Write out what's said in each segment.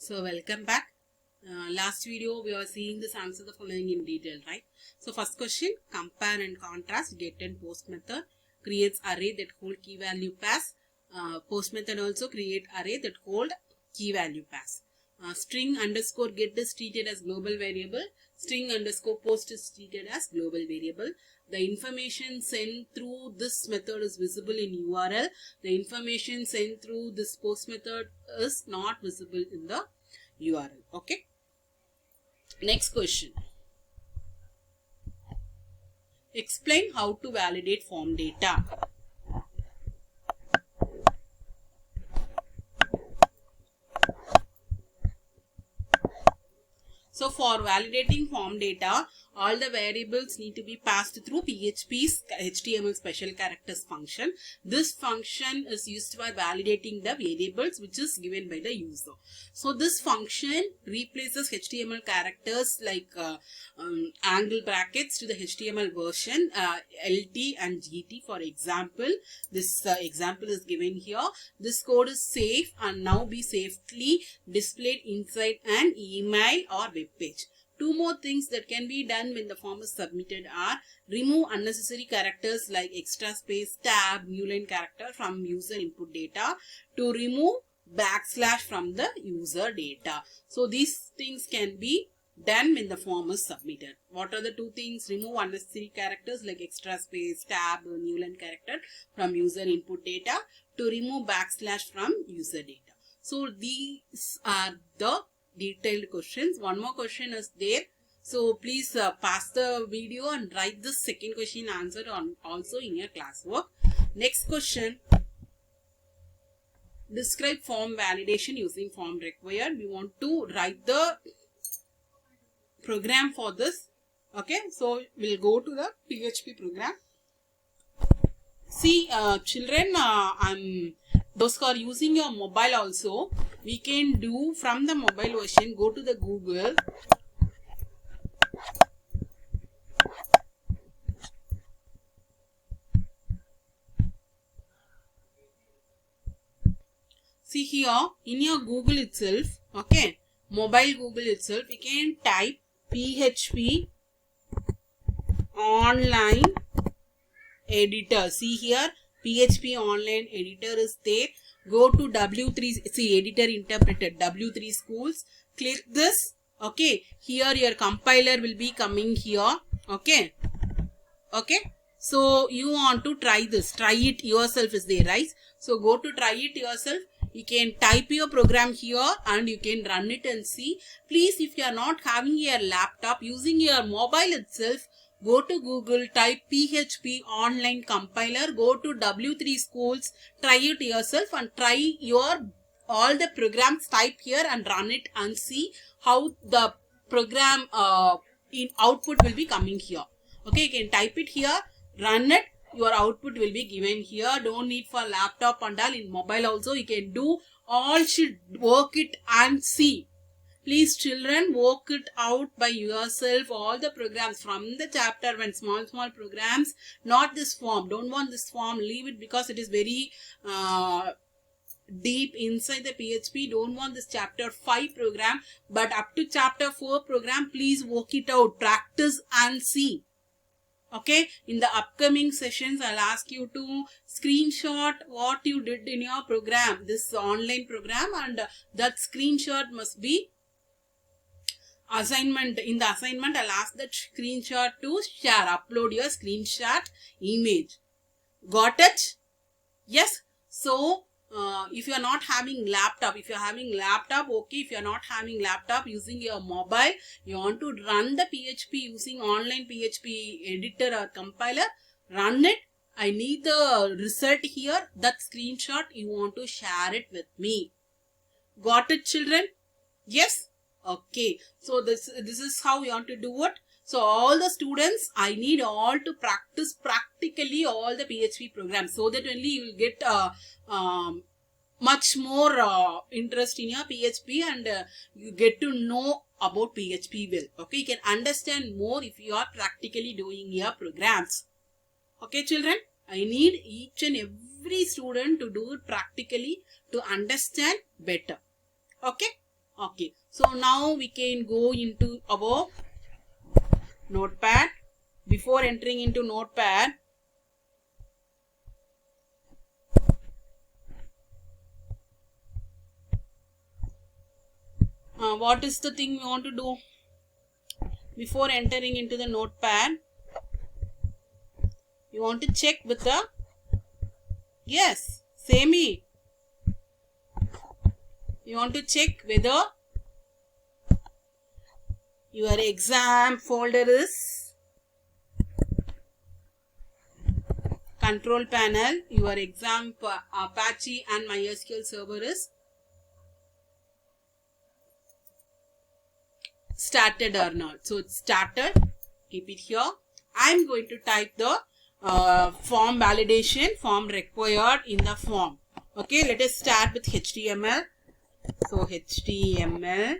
So welcome back. Last video we were seeing this answer the following in detail, right? So first question, compare and contrast get and post method creates array that hold key value pass. Post method also create array that hold key value pass. String underscore get is treated as global variable. String underscore post is treated as global variable. The information sent through this method is visible in URL. The information sent through this post method is not visible in the URL. Okay. Next question. Explain how to validate form data. So for validating form data, all the variables need to be passed through PHP's HTML special characters function. This function is used for validating the variables which is given by the user. So this function replaces HTML characters like angle brackets to the HTML version, LT and GT. For example, this example is given here. This code is safe and now be safely displayed inside an email or web page. Two more things that can be done when the form is submitted are remove unnecessary characters like extra space, tab, new line character from user input data, to remove backslash from the user data. So these things can be done when the form is submitted. What are the two things? Remove unnecessary characters like extra space, tab, new line character from user input data, to remove backslash from user data. So these are the detailed questions. One more question is there. So please pause the video and write this second question answer on also in your classwork. Next question. Describe form validation using form required. We want to write the program for this. Okay, so we'll go to the PHP program. See, children, those who are using your mobile also, we can do from the mobile version, go to the Google. See here, in your Google itself, okay, mobile Google itself, we can type PHP online editor. See here, PHP online editor is there. Go to W3, see editor interpreted, W3 schools. Click this. Okay, here your compiler will be coming here. Okay, okay. So you want to try this, try it yourself is there, right? So go to try it yourself. You can type your program here and you can run it and see. Please, if you are not having your laptop, using your mobile itself, go to Google, type PHP online compiler, go to W3 schools, try it yourself and try your all the programs, type here and run it and see how the program in output will be coming here. Okay, you can type it here, run it, your output will be given here. Don't need for laptop and all. In mobile also you can do. All should work it and see. Please children, work it out by yourself, all the programs from the chapter 1, small programs, not this form. Don't want this form, leave it because it is very deep inside the PHP. Don't want this chapter 5 program, but up to chapter 4 program, please work it out, practice and see. Okay, in the upcoming sessions, I'll ask you to screenshot what you did in your program, this online program, and that screenshot must be assignment. In the assignment, I'll ask that screenshot to share, upload your screenshot image. Got it? Yes. So, if you are not having laptop, if you are having laptop, okay. If you are not having laptop, using your mobile, you want to run the PHP using online PHP editor or compiler, run it. I need the result here. That screenshot, you want to share it with me. Got it, children? Yes. Okay, so this is how you want to do it. So all the students, I need all to practice practically all the PHP programs, so that only you will get much more interest in your PHP and you get to know about PHP well. Okay, you can understand more if you are practically doing your programs. Okay, children, I need each and every student to do it practically to understand better. Okay. Okay, so now we can go into our notepad. Before entering into notepad, what is the thing we want to do? Before entering into the notepad, you want to check with the, yes, same. You want to check whether your exam folder is control panel, your exam Apache and MySQL server is started or not. So it's started. Keep it here. I'm going to type the form validation, form required in the form. Okay, let us start with HTML. So HTML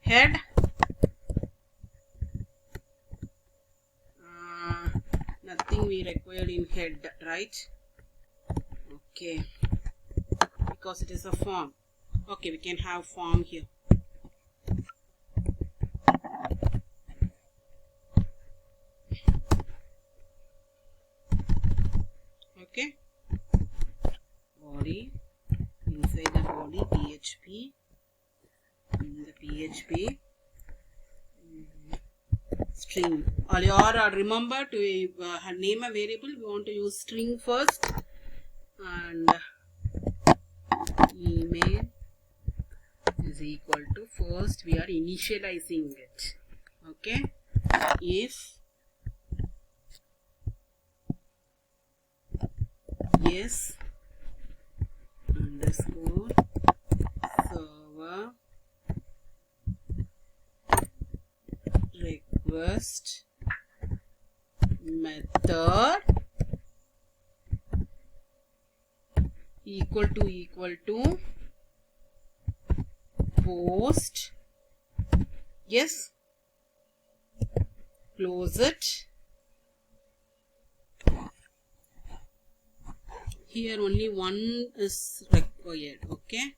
head, nothing we required in head, right? Okay, because it is a form. Okay, we can have form here. Okay, body, inside the body PHP, in the PHP string. Or remember to name a variable, we want to use string first, and email is equal to, first we are initializing it. Okay, if yes underscore server request method equal to post, yes, close it. Here only one is required. Okay,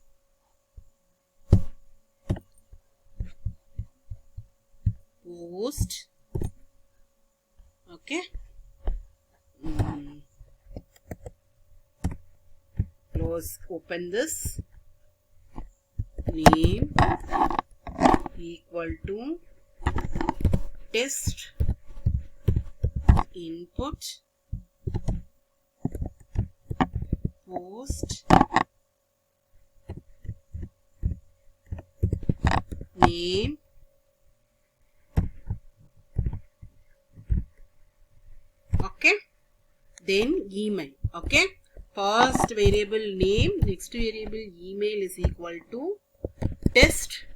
post. Okay, close, open this, name equal to test input post name okay, then email. Okay, first variable name, next variable email is equal to test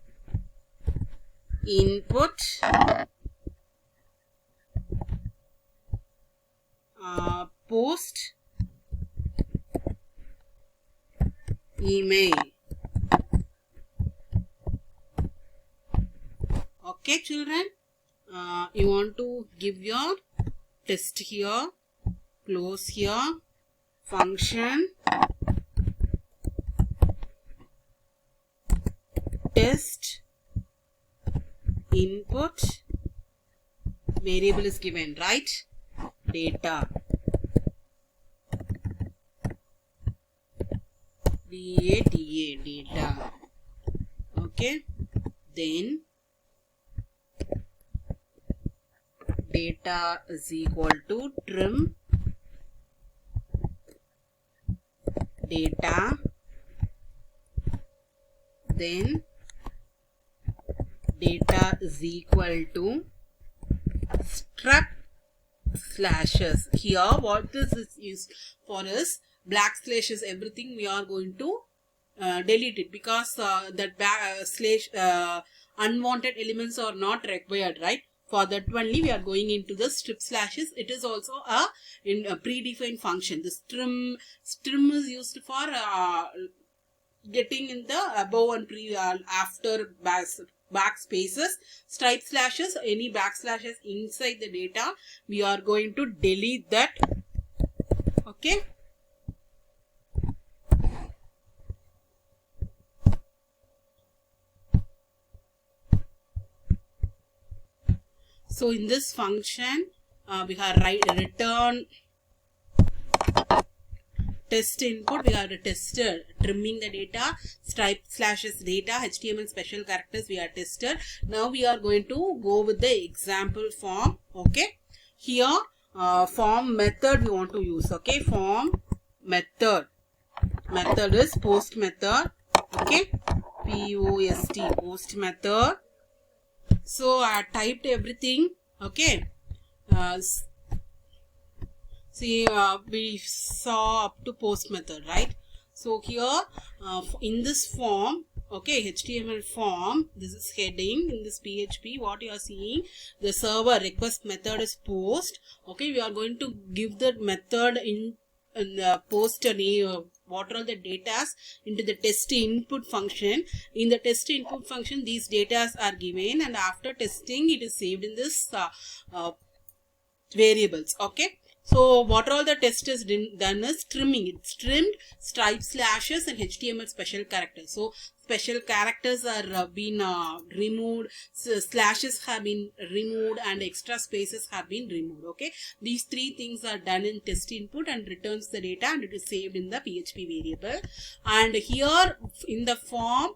input post email. Okay, children, you want to give your test here, close here, function test input, variable is given, right? Data, data. Okay, then data is equal to trim data, then data is equal to struct slashes. Here what this is used for is black slashes, everything we are going to delete it, because that unwanted elements are not required, right? For that only we are going into the strip slashes. It is also a predefined function. The strim is used for getting in the above and after backspaces. Stripe slashes, any backslashes inside the data, we are going to delete that. Okay, So in this function, we have return test input. We have tested trimming the data, stripe slashes data, HTML special characters we are tested. Now we are going to go with the example form. Okay, here form method we want to use. Okay, form method is post method. Okay, post method. So I typed everything. Okay, see, we saw up to post method, right? So here in this form, okay, HTML form, this is heading. In this PHP, what you are seeing, the server request method is post. Okay, we are going to give the method in post name, what are the data into the test input function. In the test input function, these data are given, and after testing it is saved in this variables. Okay, so what all the test is done is trimming. It's trimmed stripe slashes and HTML special characters. So special characters are been removed, so slashes have been removed, and extra spaces have been removed. Okay, these three things are done in test input and returns the data, and it is saved in the PHP variable. And here in the form,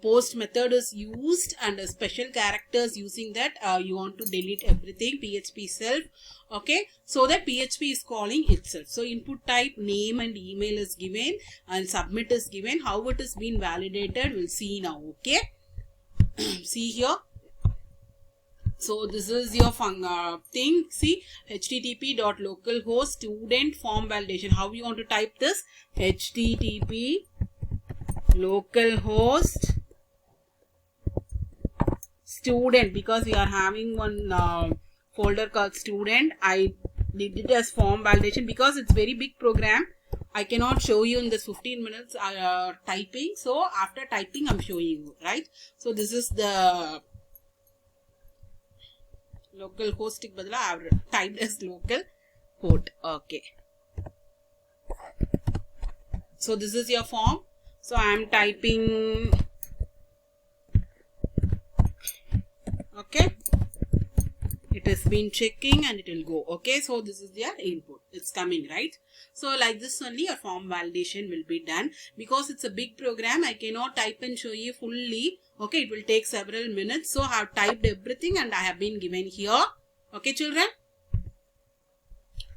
post method is used, and special characters, using that you want to delete everything, PHP self. Okay, so that PHP is calling itself. So input type, name and email is given, and submit is given. How it is being validated, we'll see now. Okay, see here. So this is your thing. See, http.localhost student form validation. How you want to type this? http localhost student, because we are having one folder called student. I did it as form validation because it's very big program. I cannot show you in this 15 minutes typing. So after typing, I'm showing you, right? So this is the local host. I have typed as local host. Okay. So this is your form. So I am typing. Okay. It has been checking and it will go. Okay, so this is their input. It's coming, right? So like this only a form validation will be done. Because it's a big program, I cannot type and show you fully. Okay, it will take several minutes. So I have typed everything and I have been given here. Okay, children?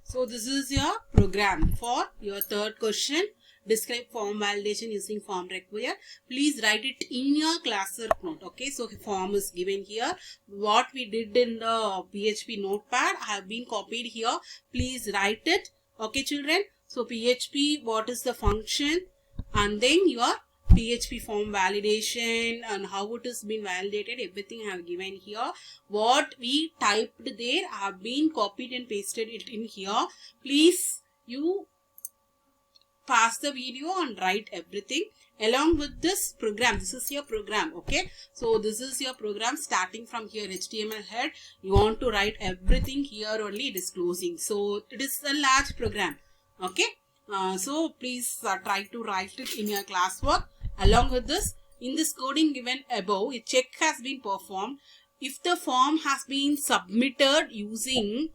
So this is your program for your third question. Describe form validation using form require. Please write it in your class work note. Okay, so form is given here. What we did in the PHP notepad have been copied here. Please write it. Okay, children. So PHP, what is the function, and then your PHP form validation and how it has been validated, everything I have given here. What we typed there have been copied and pasted it in here. Please you pause the video and write everything along with this program. This is your program. Okay, so this is your program starting from here, HTML head. You want to write everything here only. It is closing, so it is a large program. Okay, so please try to write it in your classwork. Along with this, in this coding given above, a check has been performed. If the form has been submitted using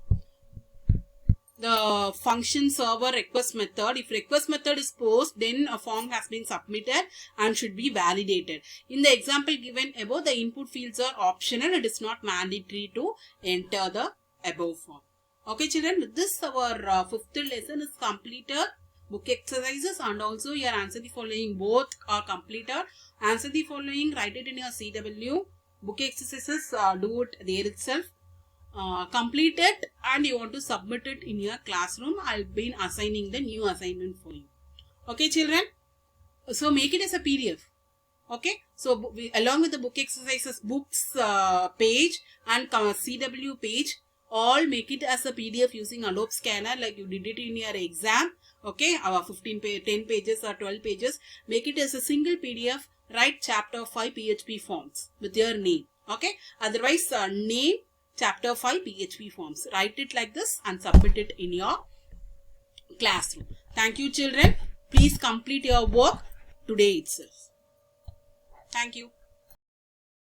the function server request method, if request method is post, then a form has been submitted and should be validated. In the example given above, the input fields are optional. It is not mandatory to enter the above form. Okay, children, with this our fifth lesson is completed. Book exercises and also your answer the following both are completed. Answer the following, write it in your CW. Book exercises, do it there itself. Complete it and you want to submit it in your classroom. I'll be assigning the new assignment for you. Okay, children. So make it as a PDF. Okay. So along with the book exercises, books page and CW page, all make it as a PDF using Adobe Scanner like you did it in your exam. Okay, our 10 pages or 12 pages. Make it as a single PDF. Write chapter 5 PHP forms with your name. Okay. Otherwise, name chapter 5 PHP forms. Write it like this and submit it in your classroom. Thank you, children. Please complete your work today itself. Thank you.